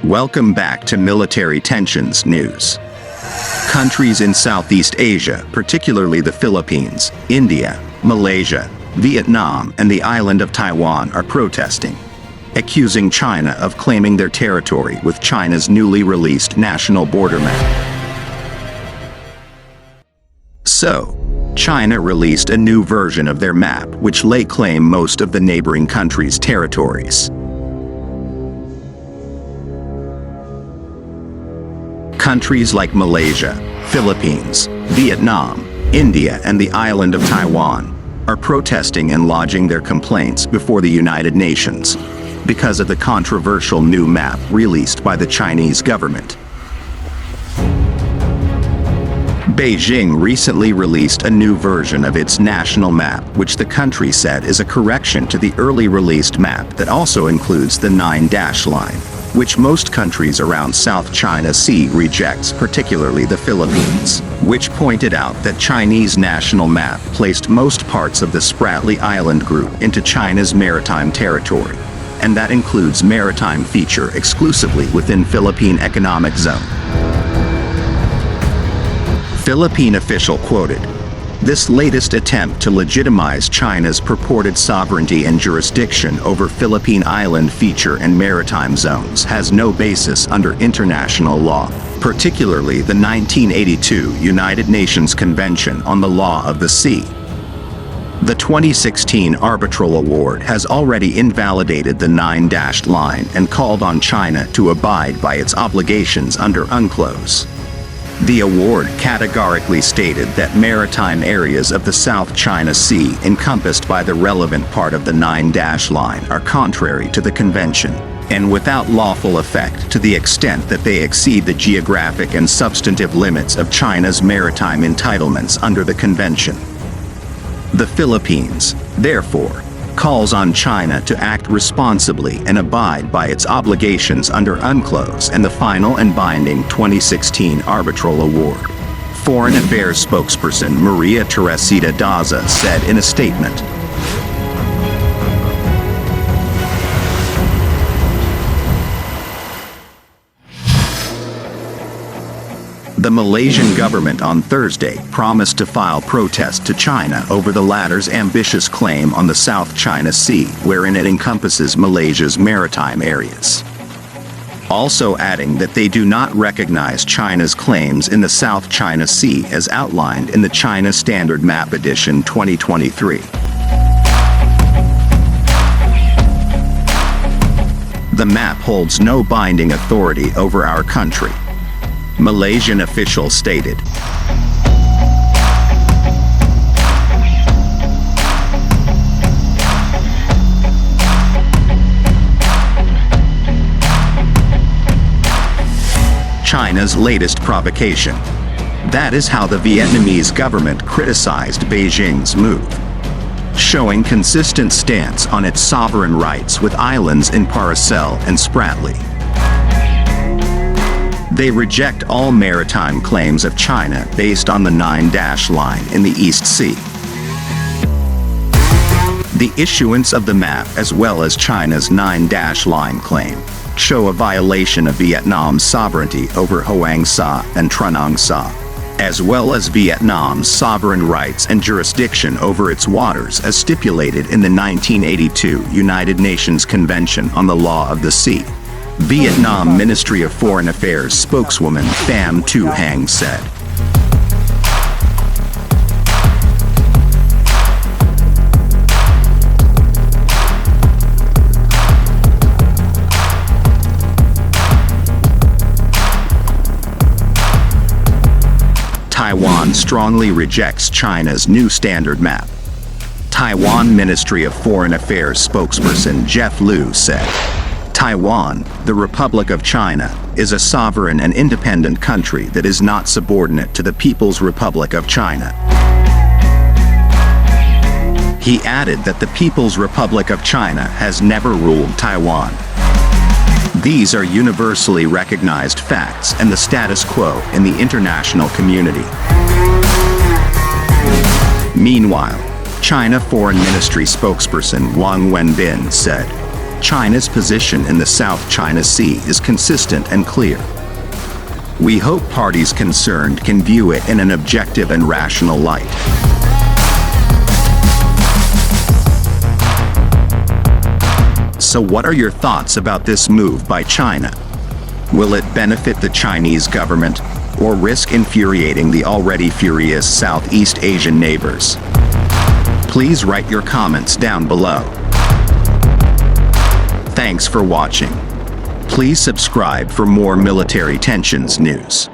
Welcome back to Military Tensions News. Countries in Southeast Asia, particularly the Philippines, India, Malaysia, Vietnam, and the island of Taiwan are protesting, accusing China of claiming their territory with China's newly released national border map. So, China released a new version of their map which lay claim most of the neighboring countries' territories. Countries like Malaysia, Philippines, Vietnam, India, and the island of Taiwan are protesting and lodging their complaints before the United Nations because of the controversial new map released by the Chinese government. Beijing recently released a new version of its national map, which the country said is a correction to the early released map that also includes the 9-dash line, which most countries around South China Sea rejects, particularly the Philippines, which pointed out that Chinese national map placed most parts of the Spratly Island group into China's maritime territory, and that includes maritime feature exclusively within Philippine Economic Zone. Philippine official quoted, "This latest attempt to legitimize China's purported sovereignty and jurisdiction over Philippine Island feature and maritime zones has no basis under international law, particularly the 1982 United Nations Convention on the Law of the Sea. The 2016 arbitral award has already invalidated the 9-dash line and called on China to abide by its obligations under UNCLOS. The award categorically stated that maritime areas of the South China Sea encompassed by the relevant part of the 9-dash line are contrary to the convention and without lawful effect to the extent that they exceed the geographic and substantive limits of China's maritime entitlements under the convention. The Philippines, therefore, calls on China to act responsibly and abide by its obligations under UNCLOS and the final and binding 2016 arbitral award," Foreign Affairs spokesperson Maria Teresita Daza said in a statement. The Malaysian government on Thursday promised to file protest to China over the latter's ambitious claim on the South China Sea, wherein it encompasses Malaysia's maritime areas. Also adding that they do not recognize China's claims in the South China Sea as outlined in the China Standard Map Edition 2023. The map holds no binding authority over our country, Malaysian officials stated. China's latest provocation. That is how the Vietnamese government criticized Beijing's move, showing consistent stance on its sovereign rights with islands in Paracel and Spratly. They reject all maritime claims of China based on the 9-dash line in the East Sea. The issuance of the map as well as China's 9-dash line claim show a violation of Vietnam's sovereignty over Hoang Sa and Tranong Sa, as well as Vietnam's sovereign rights and jurisdiction over its waters as stipulated in the 1982 United Nations Convention on the Law of the Sea, Vietnam Ministry of Foreign Affairs spokeswoman Pham Tu Hang said. Taiwan strongly rejects China's new standard map. Taiwan Ministry of Foreign Affairs spokesperson Jeff Liu said, "Taiwan, the Republic of China, is a sovereign and independent country that is not subordinate to the People's Republic of China." He added that the People's Republic of China has never ruled Taiwan. These are universally recognized facts and the status quo in the international community. Meanwhile, China Foreign Ministry spokesperson Wang Wenbin said, China's position in the South China Sea is consistent and clear. We hope parties concerned can view it in an objective and rational light. So what are your thoughts about this move by China? Will it benefit the Chinese government or risk infuriating the already furious Southeast Asian neighbors? Please write your comments down below. Thanks for watching. Please subscribe for more military tensions news.